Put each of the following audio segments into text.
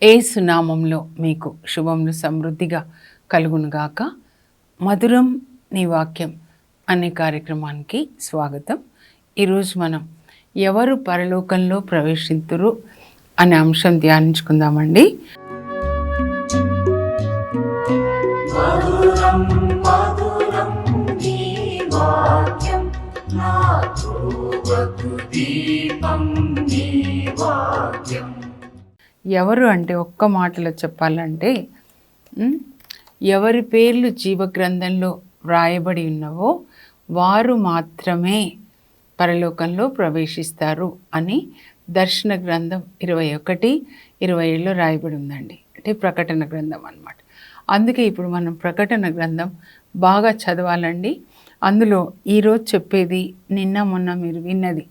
యేసు నామంలో మీకు శుభములు సమృద్ధిగా కలుగునుగాక. మధురం నీ వాక్యం అనే కార్యక్రమానికి స్వాగతం. ఈరోజు మనం ఎవరు పరలోకంలో ప్రవేశింతురు అనే అంశం ధ్యానించుకుందామండి. ఎవరు అంటే ఒక్క మాటలో చెప్పాలంటే, ఎవరి పేర్లు జీవగ్రంథంలో వ్రాయబడి ఉన్నవో వారు మాత్రమే పరలోకంలో ప్రవేశిస్తారు అని దర్శన గ్రంథం 21:27 రాయబడి ఉందండి. అంటే ప్రకటన గ్రంథం అన్నమాట. అందుకే ఇప్పుడు మనం ప్రకటన గ్రంథం బాగా చదవాలండి. అందులో ఈరోజు చెప్పేది నిన్న మొన్న మీరు విన్నది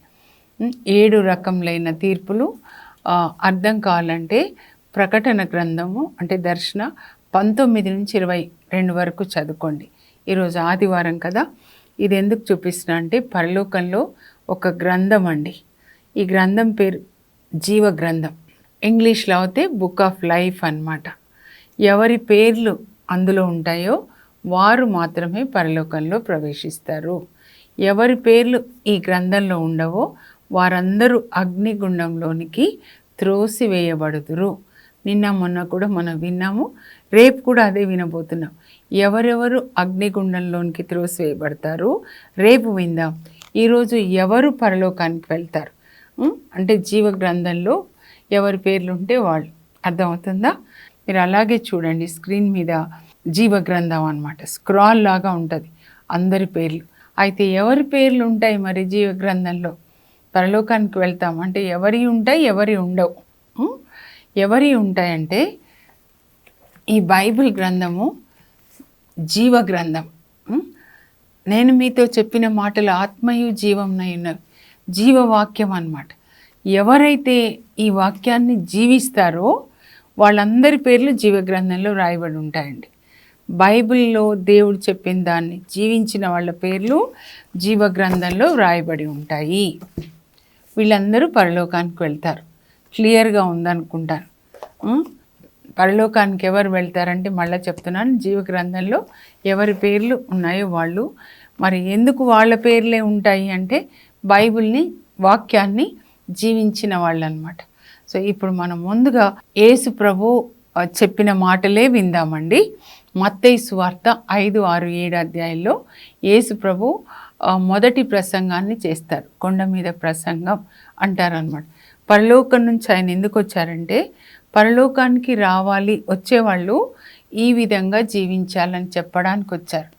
7 రకములైన తీర్పులు అర్థం కావాలంటే ప్రకటన గ్రంథము అంటే దర్శన 19 నుంచి 22 వరకు చదువుకోండి. ఈరోజు ఆదివారం కదా. ఇది ఎందుకు చూపిస్తున్నా అంటే పరలోకంలో ఒక గ్రంథం అండి. ఈ గ్రంథం పేరు జీవ గ్రంథం. ఇంగ్లీష్లో అయితే బుక్ ఆఫ్ లైఫ్ అన్నమాట. ఎవరి పేర్లు అందులో ఉంటాయో వారు మాత్రమే పరలోకంలో ప్రవేశిస్తారు. ఎవరి పేర్లు ఈ గ్రంథంలో ఉండవో వారందరూ అగ్నిగుండంలోనికి త్రోసివేయబడుదురు. నిన్న మొన్న కూడా మనం విన్నాము, రేపు కూడా అదే వినబోతున్నాం. ఎవరెవరు అగ్నిగుండంలోనికి త్రోసివేయబడతారు రేపు విందాం. ఈరోజు ఎవరు పరలోకానికి వెళ్తారు అంటే జీవ గ్రంథంలో ఎవరి పేర్లు ఉంటే వాళ్ళు. అర్థమవుతుందా? మీరు అలాగే చూడండి, స్క్రీన్ మీద జీవ గ్రంథం అన్నమాట, స్క్రాల్ లాగా ఉంటుంది అందరి పేర్లు. అయితే ఎవరి పేర్లు ఉంటాయి మరి జీవ గ్రంథంలో? పరలోకానికి వెళ్తాం అంటే ఎవరి ఉంటాయి, ఎవరి ఉండవు. ఎవరి ఉంటాయంటే ఈ బైబిల్ గ్రంథము జీవ గ్రంథం. నేను మీతో చెప్పిన మాటలు ఆత్మయు జీవంనై ఉన్నవి, జీవవాక్యం అన్నమాట. ఎవరైతే ఈ వాక్యాన్ని జీవిస్తారో వాళ్ళందరి పేర్లు జీవ గ్రంథంలో రాయబడి ఉంటాయండి. బైబిల్లో దేవుడు చెప్పిన దాన్ని జీవించిన వాళ్ళ పేర్లు జీవ గ్రంథంలో వ్రాయబడి ఉంటాయి. వీళ్ళందరూ పరలోకానికి వెళ్తారు. క్లియర్గా ఉందనుకుంటాను. పరలోకానికి ఎవరు వెళ్తారంటే మళ్ళీ చెప్తున్నాను, జీవ గ్రంథంలో ఎవరి పేర్లు ఉన్నాయో వాళ్ళు. మరి ఎందుకు వాళ్ళ పేర్లే ఉంటాయి అంటే బైబిల్ని, వాక్యాన్ని జీవించిన వాళ్ళు అన్నమాట. సో ఇప్పుడు మనం ముందుగా యేసు ప్రభు చెప్పిన మాటలే విందామండి. మత్తయి సువార్త 5, 6, 7 అధ్యాయంలో యేసు ప్రభు మొదటి ప్రసంగాన్ని చేస్తారు. కొండ మీద ప్రసంగం అంటారనమాట. పరలోకం నుంచి ఆయన ఎందుకు వచ్చారంటే పరలోకానికి రావాలి, వచ్చేవాళ్ళు ఈ విధంగా జీవించాలని చెప్పడానికి వచ్చారు.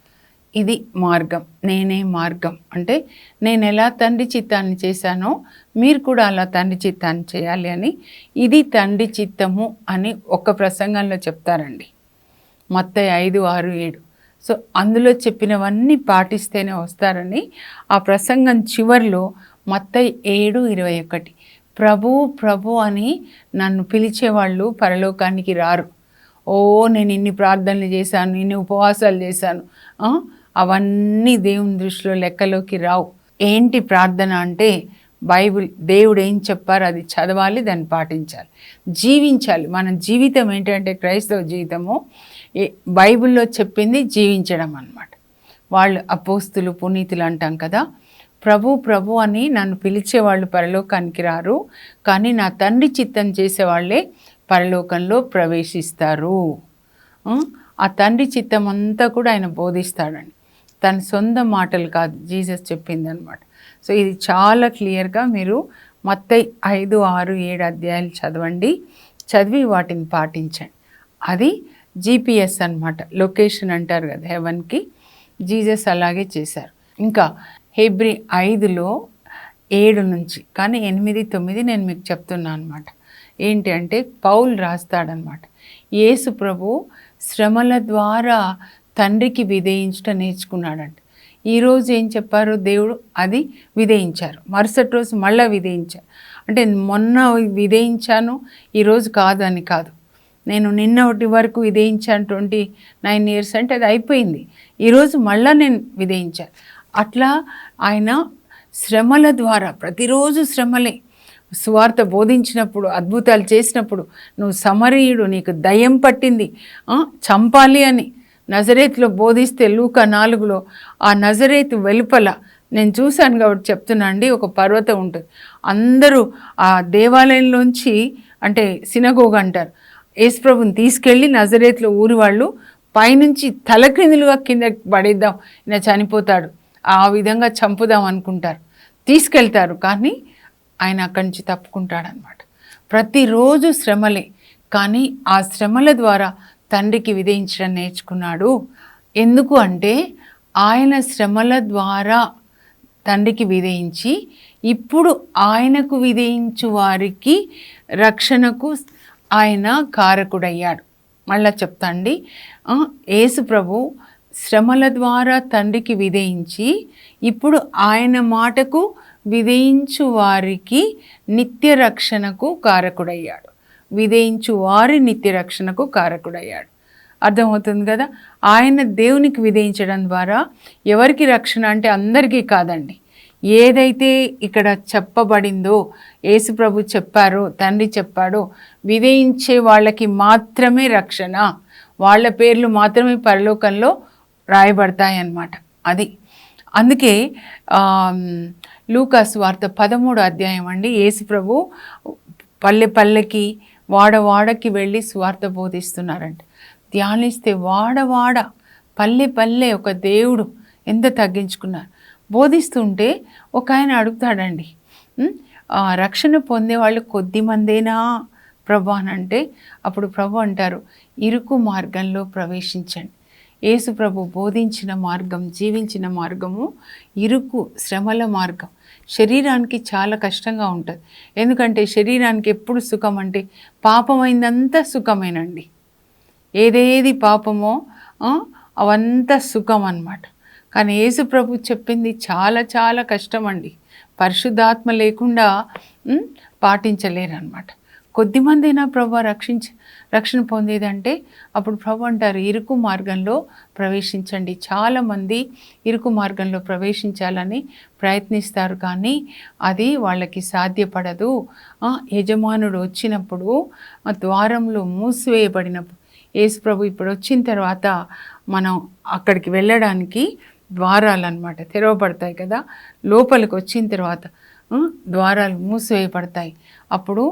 ఇది మార్గం, నేనే మార్గం. అంటే నేను ఎలా తండ్రి చిత్తాన్ని చేశానో మీరు కూడా అలా తండ్రి చిత్తాన్ని చేయాలి అని, ఇది తండ్రి చిత్తము అని ఒక ప్రసంగంలో చెప్తారండి. మత్తయి 5, 6, 7. సో అందులో చెప్పినవన్నీ పాటిస్తేనే వస్తారని ఆ ప్రసంగం చివరిలో మత్తయి 7:21 ప్రభు ప్రభు అని నన్ను పిలిచేవాళ్ళు పరలోకానికి రారు. నేను ఇన్ని ప్రార్థనలు చేశాను, ఇన్ని ఉపవాసాలు చేశాను, అవన్నీ దేవుని దృష్టిలో లెక్కలోకి రావు. ఏంటి ప్రార్థన అంటే బైబిల్ దేవుడు ఏం చెప్పారో అది చదవాలి, దాన్ని పాటించాలి, జీవించాలి. మన జీవితం ఏంటంటే క్రైస్తవ జీవితము బైబిల్లో చెప్పింది జీవించడం అన్నమాట. వాళ్ళు అపోస్తులు, పునీతులు అంటాం కదా. ప్రభు ప్రభు అని నన్ను పిలిచేవాళ్ళు పరలోకానికి రారు, కానీ నా తండ్రి చిత్తం చేసేవాళ్ళే పరలోకంలో ప్రవేశిస్తారు. ఆ తండ్రి చిత్తం అంతా కూడా ఆయన బోధిస్తాడండి. తన సొంత మాటలు కాదు, జీసస్ చెప్పింది అనమాట. సో ఇది చాలా క్లియర్గా మీరు మత్తయి 5, 6, 7 అధ్యాయాలు చదవండి. చదివి వాటిని పాటించండి. అది GPS అన్నమాట, లొకేషన్ అంటారు కదా హెవెన్కి. జీసస్ అలాగే చేశారు. ఇంకా హెబ్రీ 5:7 నుంచి, కానీ 8, 9 నేను మీకు చెప్తున్నాను అనమాట. ఏంటి అంటే పౌలు రాస్తాడనమాట, యేసు ప్రభు శ్రమల ద్వారా తండ్రికి విధేయించడం నేర్చుకున్నాడంట. ఈరోజు ఏం చెప్పారు దేవుడు, అది విధేయించారు. మరుసటి రోజు మళ్ళీ విధేయించారు. అంటే మొన్న విధేయించాను, ఈరోజు కాదు అని కాదు. నేను నిన్నటి వరకు విధేయించాను 29 years అంటే అది అయిపోయింది. ఈరోజు మళ్ళీ నేను విధేయించాను. అట్లా ఆయన శ్రమల ద్వారా, ప్రతిరోజు శ్రమలే. సువార్త బోధించినప్పుడు, అద్భుతాలు చేసినప్పుడు, నువ్వు సమరయుడు, నీకు దయ్యం పట్టింది, చంపాలి అని నజరేతులో బోధిస్తే లూకా 4లో ఆ నజరేతు వెలుపల నేను చూశాను కాబట్టి చెప్తున్నా అండి, ఒక పర్వతం ఉంటుంది. అందరూ ఆ దేవాలయంలోంచి, అంటే సినగోగ అంటారు, యేసుప్రభుని తీసుకెళ్ళి నజరేతులో ఊరి వాళ్ళు పైనుంచి తలక్రిందులుగా కింద పడేద్దాం, ఈయన చనిపోతాడు, ఆ విధంగా చంపుదాం అనుకుంటారు, తీసుకెళ్తారు. కానీ ఆయన అక్కడి నుంచి తప్పుకుంటాడనమాట. ప్రతిరోజు శ్రమలే, కానీ ఆ శ్రమల ద్వారా తండ్రికి విధేయించడం నేర్చుకున్నాడు. ఎందుకు అంటే ఆయన శ్రమల ద్వారా తండ్రికి విధేయించి ఇప్పుడు ఆయనకు విధేయించు వారికి రక్షణకు ఆయన కారకుడయ్యాడు. మళ్ళా చెప్తా అండి, యేసు ప్రభు శ్రమల ద్వారా తండ్రికి విధేయించి ఇప్పుడు ఆయన మాటకు విధేయించు వారికి నిత్య రక్షణకు కారకుడయ్యాడు. విధేయించు వారి నిత్య రక్షణకు కారకుడయ్యాడు. అర్థమవుతుంది కదా. ఆయన దేవునికి విధేయించడం ద్వారా ఎవరికి రక్షణ అంటే అందరికీ కాదండి. ఏదైతే ఇక్కడ చెప్పబడిందో, యేసు ప్రభు చెప్పారో, తండ్రి చెప్పాడో, విధేయించే వాళ్ళకి మాత్రమే రక్షణ, వాళ్ళ పేర్లు మాత్రమే పరలోకంలో రాయబడతాయన్నమాట. అది అందుకే లూకా సువార్త 13వ అధ్యాయం అండి, యేసు ప్రభు పల్లె పల్లెకి, వాడవాడకి వెళ్ళి సువార్త బోధిస్తున్నారంట. ధ్యానిస్తే వాడవాడ, పల్లె పల్లె ఒక దేవుడు ఎంత తగ్గించుకున్నారు. బోధిస్తుంటే ఒక ఆయన అడుగుతాడండి, రక్షణ పొందేవాళ్ళు కొద్దిమందేనా ప్రభు అని అంటే, అప్పుడు ప్రభు అంటారు, ఇరుకు మార్గంలో ప్రవేశించండి. యేసు ప్రభు బోధించిన మార్గం, జీవించిన మార్గము ఇరుకు, శ్రమల మార్గం. శరీరానికి చాలా కష్టంగా ఉంటుంది. ఎందుకంటే శరీరానికి ఎప్పుడు సుఖం అంటే పాపమైందంతా సుఖమేనండి. ఏదేది పాపమో అవంతా సుఖం అన్నమాట. కానీ యేసు ప్రభు చెప్పింది చాలా చాలా కష్టం అండి. పరిశుద్ధాత్మ లేకుండా పాటించలేరు అన్నమాట. కొద్దిమందైనా ప్రభు రక్షణ పొందేదంటే అప్పుడు ప్రభు అంటారు, ఇరుకు మార్గంలో ప్రవేశించండి. చాలామంది ఇరుకు మార్గంలో ప్రవేశించాలని ప్రయత్నిస్తారు, కానీ అది వాళ్ళకి సాధ్యపడదు. యజమానుడు వచ్చినప్పుడు, ద్వారంలో మూసివేయబడినప్పుడు, యేసు ప్రభు ఇప్పుడు వచ్చిన తర్వాత మనం అక్కడికి వెళ్ళడానికి ద్వారాలు అన్నమాట తెరవబడతాయి కదా. లోపలికి వచ్చిన తర్వాత ద్వారాలు మూసివేయబడతాయి. అప్పుడు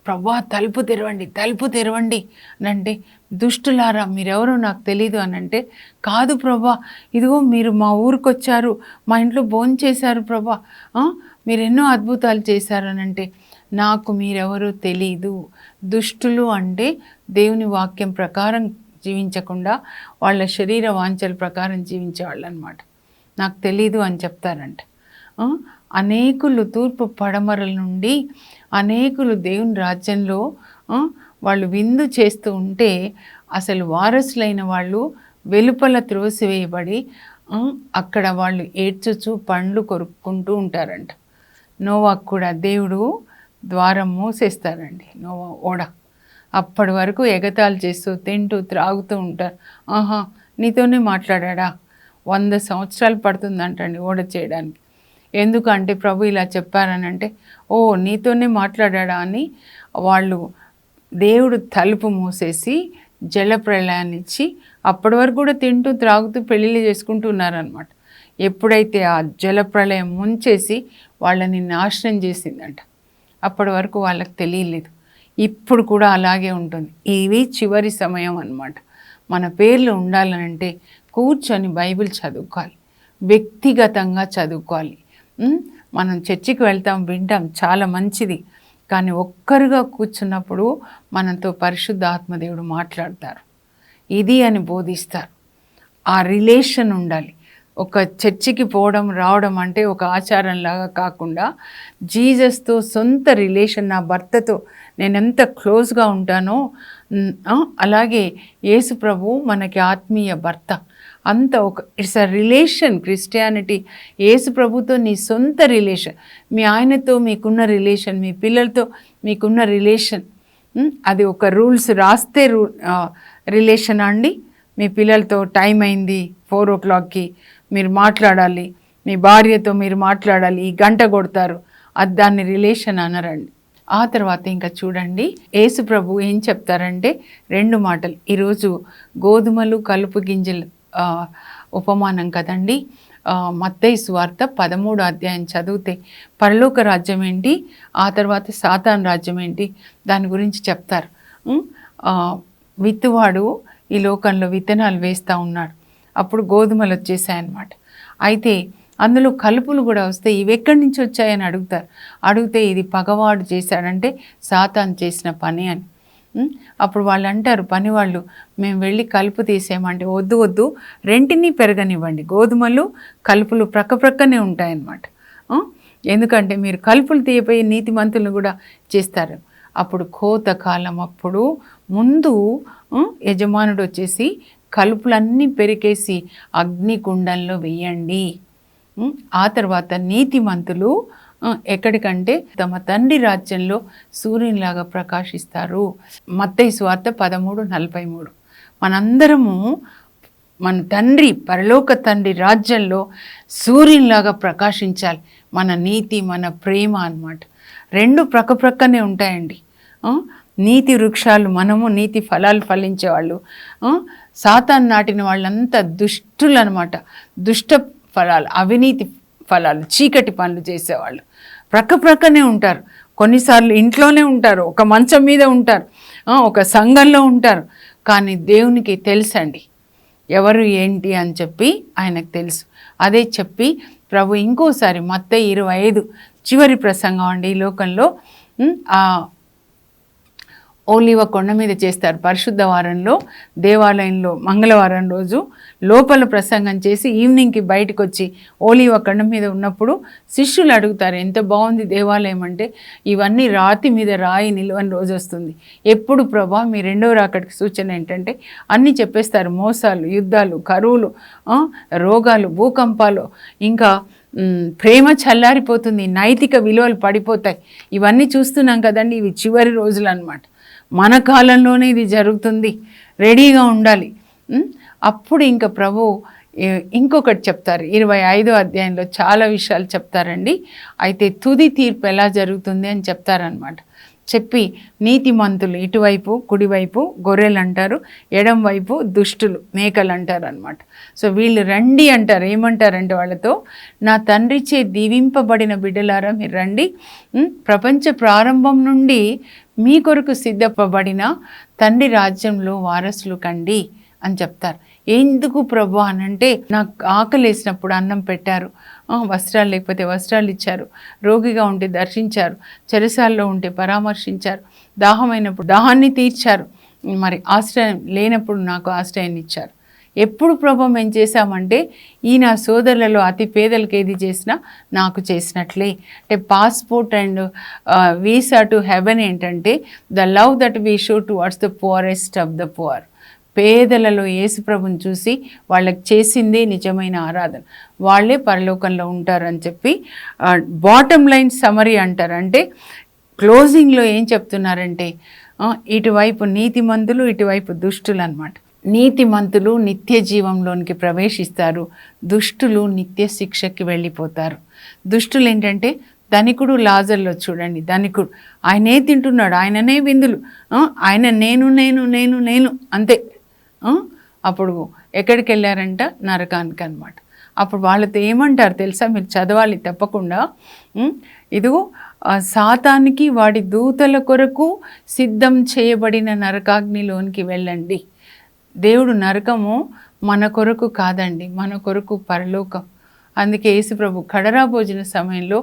ప్రభా తలుపు తెరవండి, తలుపు తెరవండి అని అంటే, దుష్టులారా మీరెవరో నాకు తెలీదు అని అంటే, కాదు ప్రభా, ఇదిగో మీరు మా ఊరికి వచ్చారు, మా ఇంట్లో భోంచేశారు ప్రభా, మీరు ఎన్నో అద్భుతాలు చేశారు అని అంటే, నాకు మీరెవరో తెలీదు. దుష్టులు అంటే దేవుని వాక్యం ప్రకారం జీవించకుండా వాళ్ళ శరీర వాంఛల ప్రకారం జీవించేవాళ్ళు అన్నమాట. నాకు తెలీదు అని చెప్తారంట. అనేకులు తూర్పు పడమరల నుండి అనేకులు దేవుని రాజ్యంలో వాళ్ళు విందు చేస్తూ ఉంటే అసలు వారసులైన వాళ్ళు వెలుపల త్రోసివేయబడి అక్కడ వాళ్ళు ఏడ్చుచు పండ్లు కొరుక్కుంటూ ఉంటారంట. నోవాకు కూడా దేవుడు ద్వారం మూసేస్తారండి, నోవా ఓడ. అప్పటి వరకు ఎగతాళి చేస్తూ తింటూ త్రాగుతూ ఉంటారు. నీతోనే మాట్లాడా, 100 సంవత్సరాలు పడుతుందంటండి ఓడ చేయడానికి. ఎందుకంటే ప్రభు ఇలా చెప్పారని అంటే, నీతోనే మాట్లాడా అని వాళ్ళు దేవుడు తలుపు మూసేసి జలప్రళయాన్ని ఇచ్చి అప్పటి వరకు కూడా తింటూ త్రాగుతూ పెళ్ళిళ్ళు చేసుకుంటూ ఉన్నారనమాట. ఎప్పుడైతే ఆ జలప్రళయం ముంచేసి వాళ్ళని నాశనం చేసిందంట, అప్పటి వరకు వాళ్ళకి తెలియలేదు. ఇప్పుడు కూడా అలాగే ఉంటుంది. ఇవి చివరి సమయం అన్నమాట. మన పేర్లు ఉండాలనంటే కూర్చొని బైబిల్ చదువుకోవాలి, వ్యక్తిగతంగా చదువుకోవాలి. మనం చర్చికి వెళ్తాం, వింటాం, చాలా మంచిది. కానీ ఒక్కరుగా కూర్చున్నప్పుడు మనతో పరిశుద్ధ ఆత్మదేవుడు మాట్లాడతారు, ఇది అని బోధిస్తారు. ఆ రిలేషన్ ఉండాలి. ఒక చర్చికి పోవడం రావడం అంటే ఒక ఆచారంలాగా కాకుండా జీసస్తో సొంత రిలేషన్, నా భర్తతో నేను ఎంత క్లోజ్గా ఉంటానో అలాగే యేసు ప్రభు మనకి ఆత్మీయ భర్త. అంత ఒక ఇట్స్ అ రిలేషన్. క్రిస్టియానిటీ యేసు ప్రభుతో నీ సొంత రిలేషన్, మీ ఆయనతో మీకున్న రిలేషన్, మీ పిల్లలతో మీకున్న రిలేషన్. అది ఒక రూల్స్ రాస్తే రిలేషన్ అండి. మీ పిల్లలతో టైం అయింది 4 o'clockకి మీరు మాట్లాడాలి, మీ భార్యతో మీరు మాట్లాడాలి, ఈ గంట కొడతారు, అది దాన్ని రిలేషన్ అనరండి. ఆ తర్వాత ఇంకా చూడండి యేసు ప్రభు ఏం చెప్తారంటే 2 మాటలు. ఈరోజు గోధుమలు కలుపు గింజలు ఉపమానం కదండి. మత్తయి సువార్త 13వ అధ్యాయం చదివితే పరలోక రాజ్యం ఏంటి, ఆ తర్వాత సాతాను రాజ్యం ఏంటి, దాని గురించి చెప్తారు. విత్తువాడు ఈ లోకంలో విత్తనాలు వేస్తూ ఉన్నాడు. అప్పుడు గోధుమలు వచ్చేసాయన్నమాట. అయితే అందులో కలుపులు కూడా వస్తే ఇవి ఎక్కడి నుంచి వచ్చాయని అడిగితే ఇది పగవాడు చేశాడంటే సాతాను చేసిన పని అని. అప్పుడు వాళ్ళు అంటారు, పని వాళ్ళు, మేము వెళ్ళి కలుపు తీసేయమంటే వద్దు రెంటిని పెరగనివ్వండి, గోధుమలు కలుపులు ప్రక్కనే ఉంటాయన్నమాట. ఎందుకంటే మీరు కలుపులు తీయపోయి నీతిమంతులను కూడా చేస్తారు. అప్పుడు కోత కాలం అప్పుడు ముందు యజమానుడు వచ్చేసి కలుపులన్నీ పెరికేసి అగ్నిగుండంలో వెయ్యండి. ఆ తర్వాత నీతిమంతులు ఎక్కడికంటే తమ తండ్రి రాజ్యంలో సూర్యునిలాగా ప్రకాశిస్తారు. మత్తయి సువార్త 13:43. మనందరము మన తండ్రి పరలోక తండ్రి రాజ్యంలో సూర్యునిలాగా ప్రకాశించాలి. మన నీతి, మన ప్రేమ అన్నమాట. 2 ప్రక్కనే ఉంటాయండి. నీతి వృక్షాలు మనము, నీతి ఫలాలు ఫలించేవాళ్ళు. సాతాను నాటిన వాళ్ళంతా దుష్టులు అనమాట. దుష్ట ఫలాలు, అవినీతి ఫలాలు, చీకటి పనులు చేసేవాళ్ళు ప్రక్కనే ఉంటారు. కొన్నిసార్లు ఇంట్లోనే ఉంటారు, ఒక మంచం మీద ఉంటారు, ఒక సంఘంలో ఉంటారు. కానీ దేవునికి తెలుసండి ఎవరు ఏంటి అని చెప్పి ఆయనకు తెలుసు. అదే చెప్పి ప్రభు ఇంకోసారి మత్తయి 25 చివరి ప్రసంగం అండి. ఈ లోకంలో ఓలివ కొండ మీద చేస్తారు. పరిశుద్ధ వారంలో దేవాలయంలో మంగళవారం రోజు లోపల ప్రసంగం చేసి ఈవినింగ్కి బయటకు వచ్చి ఓలివ కొండ మీద ఉన్నప్పుడు శిష్యులు అడుగుతారు, ఎంత బాగుంది దేవాలయం అంటే, ఇవన్నీ రాతి మీద రాయి నిలువని రోజు వస్తుంది. ఎప్పుడు ప్రభా మీ 2వ రాకడికి సూచన ఏంటంటే అన్నీ చెప్పేస్తారు. మోసాలు, యుద్ధాలు, కరువులు, రోగాలు, భూకంపాలు, ఇంకా ప్రేమ చల్లారిపోతుంది, నైతిక విలువలు పడిపోతాయి. ఇవన్నీ చూస్తున్నాం కదండి. ఇవి చివరి రోజులు అన్నమాట. మన కాలంలోనే ఇది జరుగుతుంది, రెడీగా ఉండాలి. అప్పుడు ఇంకా ప్రభు ఇంకొకటి చెప్తారు. 25వ అధ్యాయంలో చాలా విషయాలు చెప్తారండి. అయితే తుది తీర్పు ఎలా జరుగుతుంది అని చెప్తారనమాట. చెప్పి నీతిమంతులు ఇటువైపు కుడివైపు గొర్రెలు అంటారు, ఎడం వైపు దుష్టులు మేకలు అంటారు అనమాట. సో వీళ్ళు రండి అంటారు. ఏమంటారంటే వాళ్ళతో, నా తండ్రిచే దీవింపబడిన బిడ్డలారా మీరు రండి, ప్రపంచ ప్రారంభం నుండి మీ కొరకు సిద్ధపబడిన తండ్రి రాజ్యంలో వారసులు కండి అని చెప్తారు. ఎందుకు ప్రభు అనంటే, నాకు ఆకలి వేసినప్పుడు అన్నం పెట్టారు, వస్త్రాలు లేకపోతే వస్త్రాలు ఇచ్చారు, రోగిగా ఉంటే దర్శించారు, చెరసాల్లో ఉంటే పరామర్శించారు, దాహమైనప్పుడు దాహాన్ని తీర్చారు, మరి ఆశ్రయం లేనప్పుడు నాకు ఆశ్రయాన్ని ఇచ్చారు. ఎప్పుడు ప్రభు మేము చేశామంటే, ఈ నా సోదరులలో అతి పేదలకు ఏది చేసినా నాకు చేసినట్లే. అంటే passport and visa to heaven ఏంటంటే the love that we show towards the poorest of the poor. పేదలలో యేసు ప్రభుని చూసి వాళ్ళకి చేసిందే నిజమైన ఆరాధన, వాళ్ళే పరలోకంలో ఉంటారని చెప్పి బాటమ్ లైన్ సమరీ అంటారు. అంటే క్లోజింగ్లో ఏం చెప్తున్నారంటే, ఇటువైపు నీతిమంతులు, ఇటువైపు దుష్టులు అన్నమాట. నీతిమంతులు నిత్య జీవంలోనికి ప్రవేశిస్తారు, దుష్టులు నిత్య శిక్షకి వెళ్ళిపోతారు. దుష్టులు ఏంటంటే ధనికుడు లాజర్లో చూడండి, ధనికుడు ఆయనే తింటున్నాడు, ఆయననే విందులు, ఆయన నేను నేను నేను నేను అంతే. అప్పుడు ఎక్కడికి వెళ్ళారంట, నరకానికి అనమాట. అప్పుడు వాళ్ళతో ఏమంటారు తెలుసా, మీరు చదవాలి తప్పకుండా. ఇదిగో సాతానికి వాడి దూతల కొరకు సిద్ధం చేయబడిన నరకాగ్నిలోనికి వెళ్ళండి. దేవుడు నరకము మన కొరకు కాదండి, మన కొరకు పరలోకం. అందుకే యేసుప్రభు కడరా భోజన సమయంలో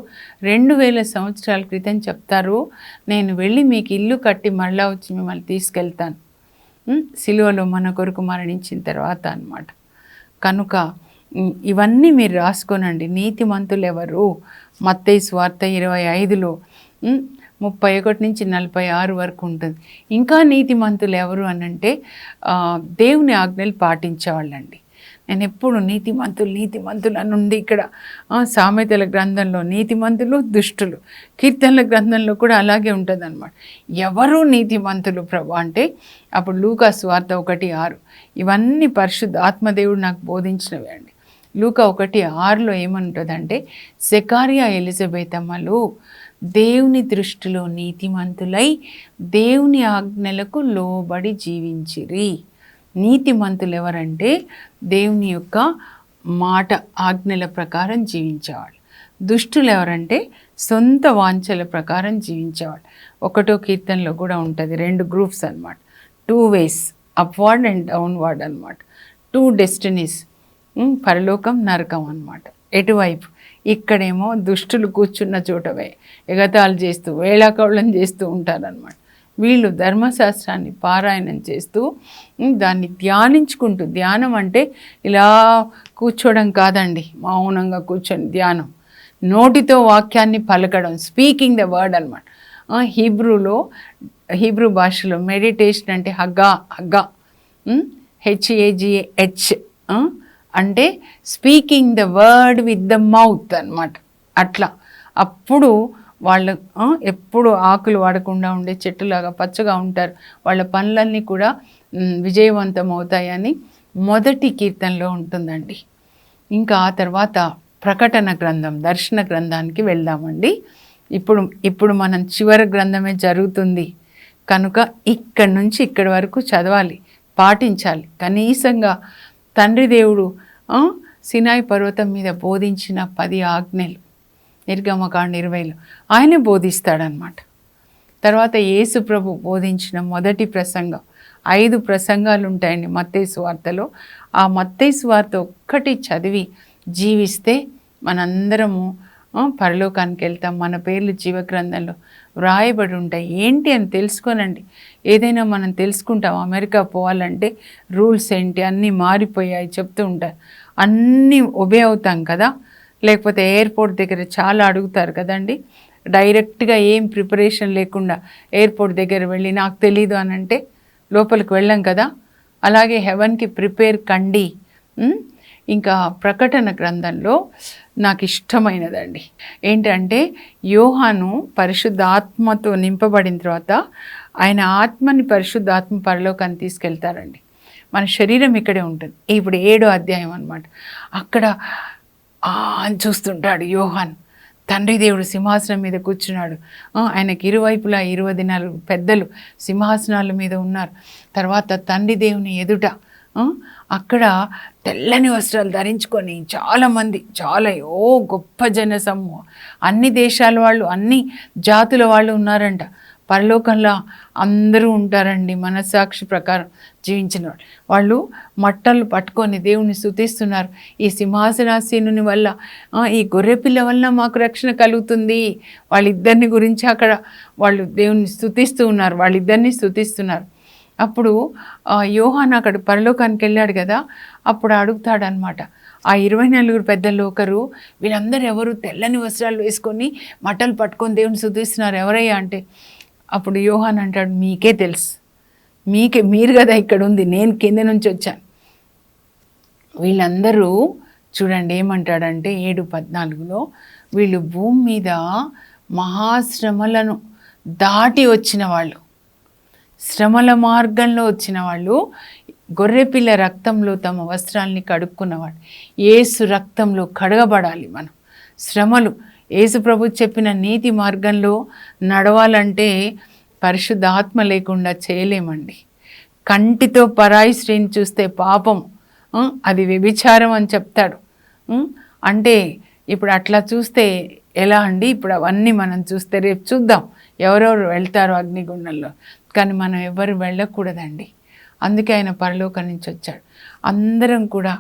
2000 సంవత్సరాల క్రితం చెప్తారు, నేను వెళ్ళి మీకు ఇల్లు కట్టి మళ్ళా వచ్చి మిమ్మల్ని తీసుకెళ్తాను, సిలువలో మన కొరకు మరణించిన తర్వాత అన్నమాట. కనుక ఇవన్నీ మీరు రాసుకోనండి. నీతిమంతులు ఎవరు? మత్తయి సువార్త 25లో 31-46 వరకు ఉంటుంది. ఇంకా నీతిమంతులు ఎవరు అనంటే దేవుని ఆజ్ఞలు పాటించేవాళ్ళండి. నేను ఎప్పుడు నీతిమంతులు అని ఉంది ఇక్కడ. సామెతల గ్రంథంలో నీతిమంతులు, దుష్టులు, కీర్తనల గ్రంథంలో కూడా అలాగే ఉంటుంది అనమాట. ఎవరు నీతిమంతులు ప్రభు అంటే అప్పుడు లూకా సువార్త 1:6. ఇవన్నీ పరిశుద్ధ ఆత్మదేవుడు నాకు బోధించినవి అండి. లూకా 1:6లో ఏమంటుందంటే, సెకారియా ఎలిజబెత్ అమ్మలు దేవుని దృష్టిలో నీతిమంతులై దేవుని ఆజ్ఞలకు లోబడి జీవించిరి. నీతిమంతులు ఎవరంటే దేవుని యొక్క మాట ఆజ్ఞల ప్రకారం జీవించేవాళ్ళు. దుష్టులు ఎవరంటే సొంత వాంఛల ప్రకారం జీవించేవాళ్ళు. 1వ కీర్తనలో కూడా ఉంటుంది, 2 గ్రూప్స్ అనమాట. 2 ways, అప్వర్డ్ అండ్ డౌన్వర్డ్ అనమాట. 2 destinies, పరలోకం నరకం అనమాట. ఎటువైపు ఇక్కడేమో దుష్టులు కూర్చున్న చోటవే ఎగతాళి చేస్తూ వేళాకౌళం చేస్తూ ఉంటారనమాట. వీళ్ళు ధర్మశాస్త్రాన్ని పారాయణం చేస్తూ దాన్ని ధ్యానించుకుంటూ, ధ్యానం అంటే ఇలా కూర్చోవడం కాదండి, మౌనంగా కూర్చొని ధ్యానం, నోటితో వాక్యాన్ని పలకడం, స్పీకింగ్ ద వర్డ్ అనమాట. హీబ్రూ భాషలో మెడిటేషన్ అంటే హగ్గా HAGH అంటే speaking the word with the mouth అనమాట. అట్లా అప్పుడు వాళ్ళు ఎప్పుడు ఆకులు వాడకుండా ఉండే చెట్టులాగా పచ్చగా ఉంటారు. వాళ్ళ పనులన్నీ కూడా విజయవంతం అవుతాయని మొదటి కీర్తనలో ఉంటుందండి. ఇంకా ఆ తర్వాత ప్రకటన గ్రంథం, దర్శన గ్రంథానికి వెళ్దామండి. ఇప్పుడు మనం చివరి గ్రంథమే జరుగుతుంది కనుక ఇక్కడి నుంచి ఇక్కడి వరకు చదవాలి, పాటించాలి. కనీసంగా తండ్రి దేవుడు సినాయి పర్వతం మీద బోధించిన 10 ఆజ్ఞలు నిర్గమకాండ 20లో ఆయనే బోధిస్తాడనమాట. తర్వాత యేసు ప్రభు బోధించిన మొదటి ప్రసంగం, 5 ప్రసంగాలు ఉంటాయండి మత్తయి సువార్తలో. ఆ మత్తయి సువార్త ఒక్కటి చదివి జీవిస్తే మనందరము పరలోకానికి వెళ్తాం. మన పేర్లు జీవగ్రంథంలో వ్రాయబడి ఉంటాయి. ఏంటి అని తెలుసుకోనండి. ఏదైనా మనం తెలుసుకుంటాం. అమెరికా పోవాలంటే రూల్స్ ఏంటి అన్నీ మారిపోయాయి చెప్తూ ఉంటారు. అన్నీ ఒబే అవుతాం కదా. లేకపోతే ఎయిర్పోర్ట్ దగ్గర చాలా అడుగుతారు కదండి. డైరెక్ట్గా ఏం ప్రిపరేషన్ లేకుండా ఎయిర్పోర్ట్ దగ్గర వెళ్ళి నాకు తెలీదు అని అంటే లోపలికి వెళ్ళాం కదా. అలాగే హెవెన్కి ప్రిపేర్ కండి. ఇంకా ప్రకటన గ్రంథంలో నాకు ఇష్టమైనదండి ఏంటంటే, యోహాను పరిశుద్ధాత్మతో నింపబడిన తర్వాత ఆయన ఆత్మని పరిశుద్ధాత్మ పరలోకాన్ని తీసుకెళ్తారండి. మన శరీరం ఇక్కడే ఉంటుంది. ఇప్పుడు 7వ అధ్యాయం అనమాట. అక్కడ అని చూస్తుంటాడు యోహాను. తండ్రి దేవుడు సింహాసనం మీద కూర్చున్నాడు. ఆయనకి ఇరువైపులా 24 పెద్దలు సింహాసనాల మీద ఉన్నారు. తర్వాత తండ్రి దేవుని ఎదుట అక్కడ తెల్లని వస్త్రాలు ధరించుకొని చాలామంది, చాలా గొప్ప జన సమూహం, అన్ని దేశాల వాళ్ళు, అన్ని జాతుల వాళ్ళు ఉన్నారంట. పరలోకంలో అందరూ ఉంటారండి మనస్సాక్షి ప్రకారం జీవించిన వాళ్ళు. మట్టలు పట్టుకొని దేవుని స్తుతిస్తున్నారు. ఈ సింహాసనాసీనుని వల్ల, ఈ గొర్రెపిల్ల వల్ల మాకు రక్షణ కలుగుతుంది. వాళ్ళిద్దరిని గురించి అక్కడ వాళ్ళు దేవుని స్తుతిస్తూ ఉన్నారు, వాళ్ళిద్దరిని స్తుతిస్తున్నారు. అప్పుడు యోహాను అక్కడ పరలోకానికి వెళ్ళాడు కదా. అప్పుడు అడుగుతాడనమాట, ఆ 24 పెద్దలు ఒకరు, వీళ్ళందరూ ఎవరు తెల్లని వస్త్రాలు వేసుకొని మట్టలు పట్టుకొని దేవుని స్తుతిస్తున్నారు ఎవరయ్యా అంటే, అప్పుడు యోహాను అంటాడు, మీకే తెలుసు, మీరు కదా ఇక్కడ ఉంది, నేను కింద నుంచి వచ్చాను. వీళ్ళందరూ చూడండి ఏమంటాడంటే 7:14లో, వీళ్ళు భూమి మీద మహాశ్రమలను దాటి వచ్చిన వాళ్ళు, శ్రమల మార్గంలో వచ్చిన వాళ్ళు, గొర్రెపిల్ల రక్తంలో తమ వస్త్రాల్ని కడుక్కున్నవాడు. యేసు రక్తంలో కడగబడాలి మనం. శ్రమలు, యేసు ప్రభు చెప్పిన నీతి మార్గంలో నడవాలంటే పరిశుద్ధ ఆత్మ లేకుండా చేయలేమండి. కంటితో పరాయి స్త్రీని చూస్తే పాపం, అది వ్యభిచారం అని చెప్తాడు. అంటే ఇప్పుడు అట్లా చూస్తే ఎలా అండి? ఇప్పుడు అవన్నీ మనం చూస్తే రేపు చూద్దాం ఎవరెవరు వెళ్తారో అగ్నిగుండంలో. కానీ మనం ఎవరు వెళ్ళకూడదండి. అందుకే ఆయన పరలోకం నుంచి వచ్చాడు. అందరం కూడా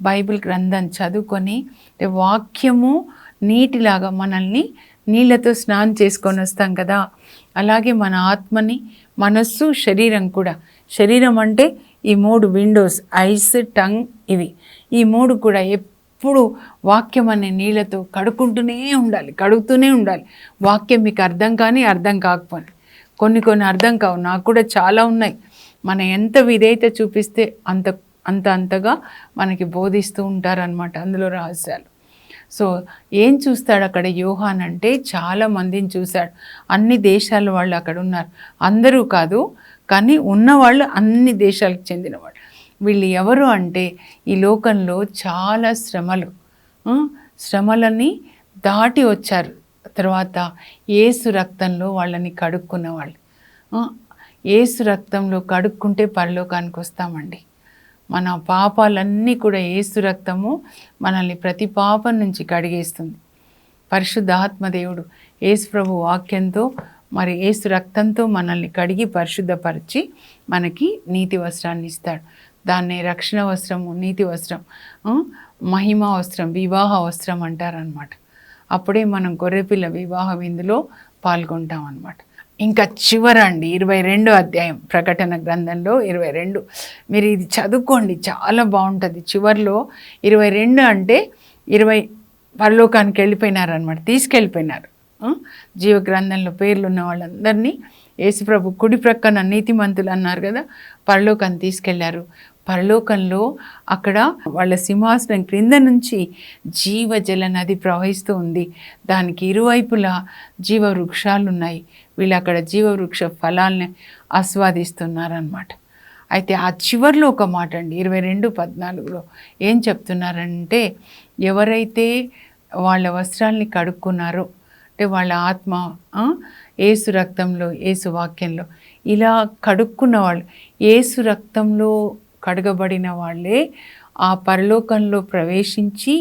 బైబిల్ గ్రంథం చదువుకొని వాక్యము నీటిలాగా మనల్ని నీళ్ళతో స్నానం చేసుకొని వస్తాం కదా, అలాగే మన ఆత్మని, మనస్సు, శరీరం కూడా. శరీరం అంటే ఈ 3 విండోస్, ఐస్, టంగ్, ఇవి. ఈ 3 కూడా ఎప్పుడు వాక్యం అనే నీళ్ళతో కడుగుతూనే ఉండాలి. వాక్యం మీకు అర్థం కానీ అర్థం కాకపోయి, కొన్ని అర్థం కావు, నాకు కూడా చాలా ఉన్నాయి. మనం ఎంత విధేయత చూపిస్తే అంతగా మనకి బోధిస్తూ ఉంటారనమాట అందులో రహస్యాలు. సో ఏం చూస్తాడు అక్కడ యోహాన్ అంటే, చాలా మందిని చూశాడు. అన్ని దేశాల వాళ్ళు అక్కడ ఉన్నారు. అందరూ కాదు కానీ ఉన్నవాళ్ళు అన్ని దేశాలకు చెందినవాళ్ళు. వీళ్ళు ఎవరు అంటే ఈ లోకంలో చాలా శ్రమలని దాటి వచ్చారు. తర్వాత యేసు రక్తంలో వాళ్ళని కడుక్కున్న వాళ్ళు. యేసు రక్తంలో కడుక్కుంటే పరలోకానికి వస్తామండి. మన పాపాలన్నీ కూడా యేసు రక్తము మనల్ని ప్రతి పాపం నుంచి కడిగేస్తుంది. పరిశుద్ధాత్మదేవుడు యేసు ప్రభు వాక్యంతో మరి యేసు రక్తంతో మనల్ని కడిగి పరిశుద్ధపరిచి మనకి నీతి వస్త్రాన్ని ఇస్తాడు. దాన్నే రక్షణ వస్త్రము, నీతి వస్త్రం, మహిమా వస్త్రం, వివాహ వస్త్రం అంటారనమాట. అప్పుడే మనం గొర్రెపిల్ల వివాహ విందులో పాల్గొంటాం అన్నమాట. ఇంకా చివరండి 22 అధ్యాయం ప్రకటన గ్రంథంలో 22 మీరు ఇది చదువుకోండి, చాలా బాగుంటుంది. చివరిలో 22 అంటే 20 పరలోకానికి వెళ్ళిపోయినారనమాట, తీసుకెళ్ళిపోయినారు. జీవ గ్రంథంలో పేర్లు ఉన్న వాళ్ళందరినీ యేసుప్రభు కుడి ప్రక్కన నీతిమంతులు అన్నారు కదా, పరలోకాన్ని తీసుకెళ్లారు. పరలోకంలో అక్కడ వాళ్ళ సింహాసనం క్రింద నుంచి జీవజల నది ప్రవహిస్తూ ఉంది. దానికి ఇరువైపులా జీవవృక్షాలు ఉన్నాయి. వీళ్ళు అక్కడ జీవవృక్ష ఫలాల్ని ఆస్వాదిస్తున్నారనమాట. అయితే ఆ చివరిలో ఒక మాట అండి 22:14లో ఏం చెప్తున్నారంటే, ఎవరైతే వాళ్ళ వస్త్రాల్ని కడుక్కున్నారో, అంటే వాళ్ళ ఆత్మ యేసు రక్తంలో, యేసు వాక్యంలో ఇలా కడుక్కున్న వాళ్ళు, యేసు రక్తంలో కడగబడిన వాళ్ళే ఆ పరలోకంలో ప్రవేశించి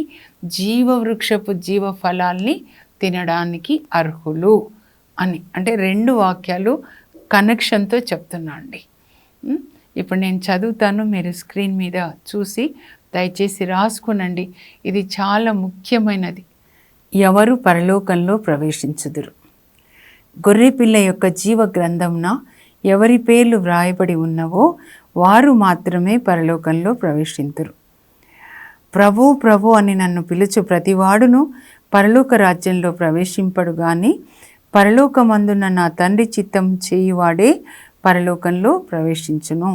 జీవవృక్షపు జీవ ఫలాల్ని తినడానికి అర్హులు అని. అంటే 2 వాక్యాలు కనెక్షన్తో చెప్తున్నా అండి. ఇప్పుడు నేను చదువుతాను, మీరు స్క్రీన్ మీద చూసి దయచేసి రాసుకునండి. ఇది చాలా ముఖ్యమైనది. ఎవరు పరలోకంలో ప్రవేశించుదురు? గొర్రెపిల్ల యొక్క జీవ గ్రంథంన ఎవరి పేర్లు వ్రాయబడి ఉన్నవో వారు మాత్రమే పరలోకంలో ప్రవేశింతురు. ప్రభు ప్రభు అని నన్ను పిలుచు ప్రతివాడును పరలోక రాజ్యంలో ప్రవేశింపడు గాని పరలోకమందున్న నా తండ్రి చిత్తం చేయువాడే పరలోకంలో ప్రవేశించును.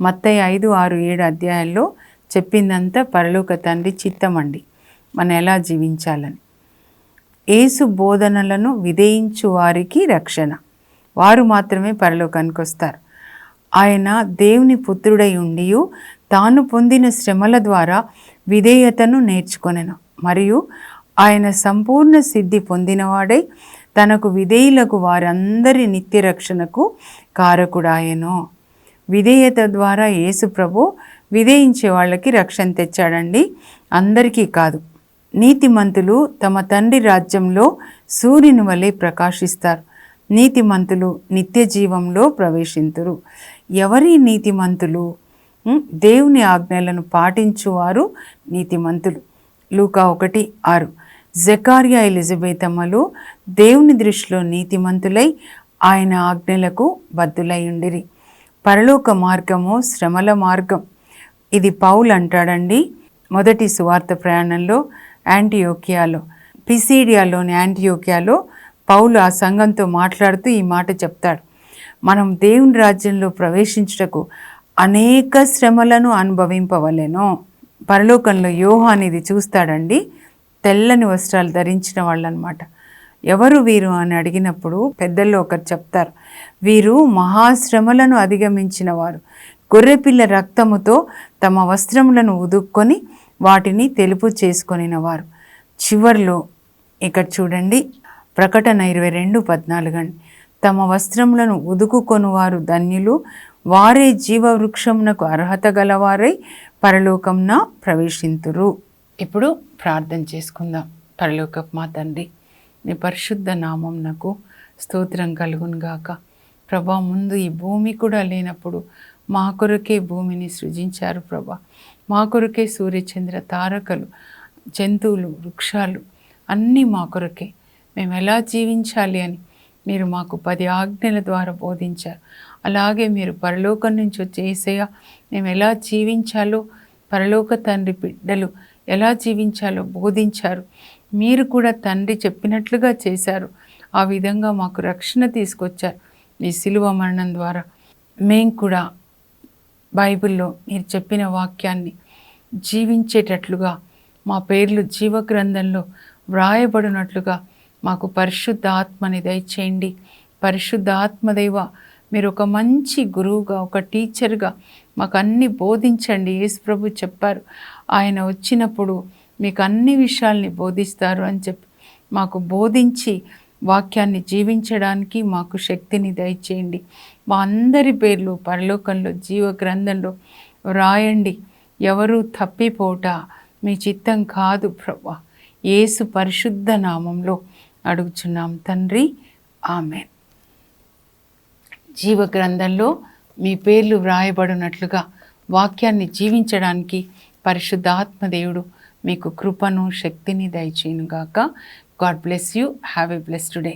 మత్తయి 5, 6, 7 అధ్యాయాల్లో చెప్పిందంతా పరలోక తండ్రి చిత్తం అండి, మనం ఎలా జీవించాలని. యేసు బోధనలను విధేయించు వారికి రక్షణ, వారు మాత్రమే పరలోకానికి వస్తారు. ఆయన దేవుని పుత్రుడై ఉండి తాను పొందిన శ్రమల ద్వారా విధేయతను నేర్చుకొనెను. మరియు ఆయన సంపూర్ణ సిద్ధి పొందినవాడై తనకు విధేయులకు వారందరి నిత్య రక్షణకు కారకుడాయెను. విధేయత ద్వారా యేసు ప్రభు విధేయించే వాళ్ళకి రక్షణ తెచ్చాడండి, అందరికీ కాదు. నీతిమంతులు తమ తండ్రి రాజ్యంలో సూర్యుని వలె ప్రకాశిస్తారు. నీతిమంతులు నిత్య జీవంలో ప్రవేశింతురు. ఎవరి నీతిమంతులు? దేవుని ఆజ్ఞలను పాటించువారు నీతిమంతులు. లూకా 1:6. జకర్యా ఎలిజబెతమ్మలు దేవుని దృష్టిలో నీతిమంతులై ఆయన ఆజ్ఞలకు బద్దులై ఉండిరి. పరలోక మార్గము శ్రమల మార్గం. ఇది పౌలు అంటాడండి మొదటి సువార్త ప్రయాణంలో యాంటియోకియాలో, పిసిడియాలోని యాంటియోకియాలో పౌలు ఆ సంఘంతో మాట్లాడుతూ ఈ మాట చెప్తాడు. మనం దేవుని రాజ్యంలో ప్రవేశించుటకు అనేక శ్రమలను అనుభవింపవలెను. పరలోకంలో యోహాను ఇది చూస్తాడండి, తెల్లని వస్త్రాలు ధరించిన వాళ్ళు అనమాట. ఎవరు వీరు అని అడిగినప్పుడు పెద్దల్లో ఒకరు చెప్తారు, వీరు మహాశ్రమలను అధిగమించిన వారు, గొర్రెపిల్ల రక్తముతో తమ వస్త్రములను ఉదుక్కొని వాటిని తెలుపు చేసుకొనిన వారు. చివర్లో ఇక్కడ చూడండి, ప్రకటన 22:14 అండి. తమ వస్త్రములను ఉదుకుకొనువారు ధన్యులు, వారే జీవవృక్షమునకు అర్హత గలవారై పరలోకంన ప్రవేశింతురు. ఇప్పుడు ప్రార్థన చేసుకుందాం. పరలోకపు మా తండ్రి, నీ పరిశుద్ధ నామమునకు స్తోత్రం కలుగును గాక. ప్రభా, ముందు ఈ భూమి కూడా లేనప్పుడు మా కొరకే భూమిని సృజించారు ప్రభా. మా కొరకే సూర్యచంద్ర తారకలు, జంతువులు, వృక్షాలు అన్నీ మా కొరకే. మేము ఎలా జీవించాలి అని మీరు మాకు 10 ఆజ్ఞల ద్వారా బోధించారు. అలాగే మీరు పరలోకం నుంచి వచ్చే యేసయ్య మేము ఎలా జీవించాలో, పరలోక తండ్రి బిడ్డలు ఎలా జీవించాలో బోధించారు. మీరు కూడా తండ్రి చెప్పినట్లుగా చేశారు. ఆ విధంగా మాకు రక్షణ తీసుకొచ్చారు మీ శిలువ మరణం ద్వారా. మేము కూడా బైబిల్లో మీరు చెప్పిన వాక్యాన్ని జీవించేటట్లుగా, మా పేర్లు జీవగ్రంథంలో వ్రాయబడినట్లుగా మాకు పరిశుద్ధ ఆత్మని దయచేయండి. పరిశుద్ధ ఆత్మదేవ, మీరు ఒక మంచి గురువుగా, ఒక టీచర్గా మాకు అన్నీ బోధించండి. యేసు ప్రభు చెప్పారు, ఆయన వచ్చినప్పుడు మీకు అన్ని విషయాల్ని బోధిస్తారు అని చెప్పి మాకు బోధించి వాక్యాన్ని జీవించడానికి మాకు శక్తిని దయచేయండి. మా అందరి పేర్లు పరలోకంలో జీవ గ్రంథంలో రాయండి. ఎవరు తప్పిపోట మీ చిత్తం కాదు ప్రభువా. యేసు పరిశుద్ధ నామంలో అడుగుచున్నాం తండ్రి, ఆమేన్. జీవ గ్రంథంలో మీ పేర్లు వ్రాయబడినట్లుగా వాక్యాన్ని జీవించడానికి పరిశుద్ధాత్మదేవుడు మీకు కృపను శక్తిని దయచేయునుగాక. God bless you. Have a blessed day.